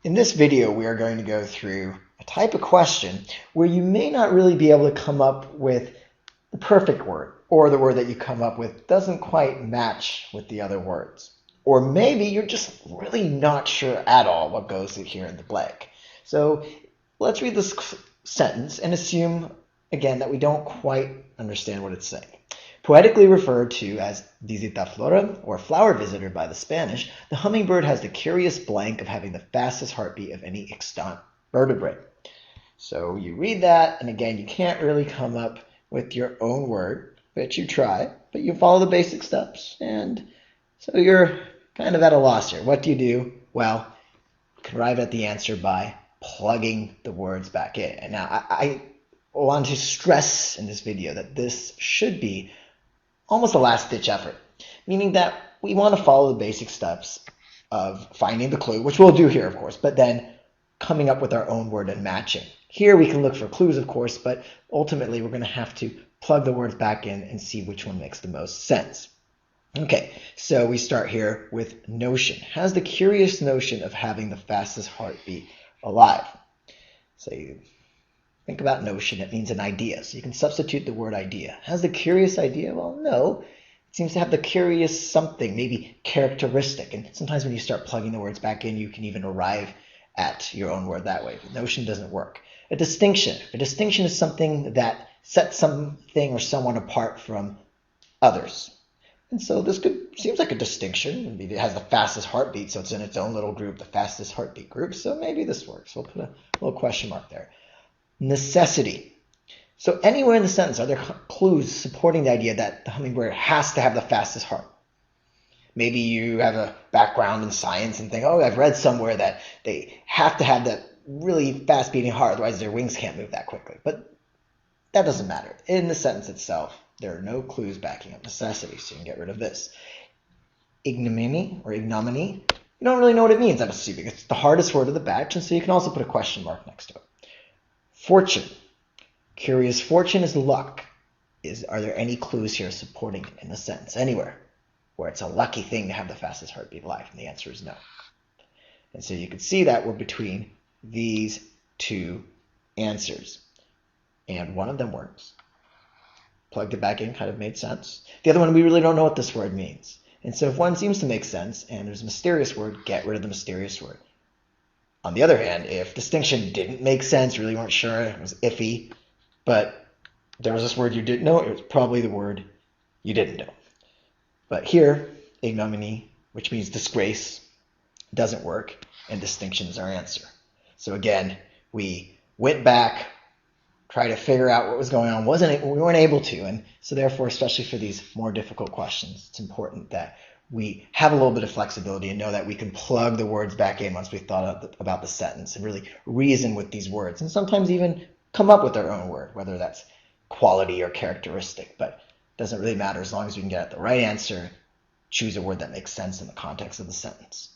In this video, we are going to go through a type of question where you may not really be able to come up with the perfect word, or the word that you come up with doesn't quite match with the other words. Or maybe you're just really not sure at all what goes here in the blank. So let's read this sentence and assume, again, that we don't quite understand what it's saying. Poetically referred to as visitaflora, or flower visitor by the Spanish, the hummingbird has the curious blank of having the fastest heartbeat of any extant vertebrate. So you read that, and again, you can't really come up with your own word, but you try, but you follow the basic steps, and so you're kind of at a loss here. What do? Well, you can arrive at the answer by plugging the words back in. And now I want to stress in this video that this should be almost a last-ditch effort, meaning that we want to follow the basic steps of finding the clue, which we'll do here, of course, but then coming up with our own word and matching. Here we can look for clues, of course, but ultimately we're going to have to plug the words back in and see which one makes the most sense. Okay, so we start here with notion. Has the curious notion of having the fastest heartbeat alive. So you think about notion, it means an idea. So you can substitute the word idea. Has the curious idea? Well, no. It seems to have the curious something, maybe characteristic. And sometimes when you start plugging the words back in, you can even arrive at your own word that way. But notion doesn't work. A distinction. A distinction is something that sets something or someone apart from others. And so this seems like a distinction. Maybe it has the fastest heartbeat, so it's in its own little group, the fastest heartbeat group. So maybe this works. We'll put a little question mark there. Necessity. So anywhere in the sentence, are there clues supporting the idea that the hummingbird has to have the fastest heart? Maybe you have a background in science and think, oh, I've read somewhere that they have to have that really fast beating heart, otherwise their wings can't move that quickly. But that doesn't matter. In the sentence itself, there are no clues backing up necessity, so you can get rid of this. Ignominy, or ignominy, you don't really know what it means, I'm assuming. It's the hardest word of the batch, and so you can also put a question mark next to it. Fortune. Curious fortune is luck. Are there any clues here supporting it in the sentence? Anywhere where it's a lucky thing to have the fastest heartbeat alive? And the answer is no. And so you can see that we're between these two answers. And one of them works. Plugged it back in, kind of made sense. The other one, we really don't know what this word means. And so if one seems to make sense and there's a mysterious word, get rid of the mysterious word. On the other hand, if distinction didn't make sense, really weren't sure, it was iffy, but there was this word you didn't know, it was probably the word you didn't know. But here, ignominy, which means disgrace, doesn't work, and distinction is our answer. So again, we went back, tried to figure out what was going on. We weren't able to, and so therefore, especially for these more difficult questions, it's important that we have a little bit of flexibility and know that we can plug the words back in once we've thought about the sentence and really reason with these words, and sometimes even come up with our own word, whether that's quality or characteristic, but it doesn't really matter as long as we can get at the right answer, choose a word that makes sense in the context of the sentence.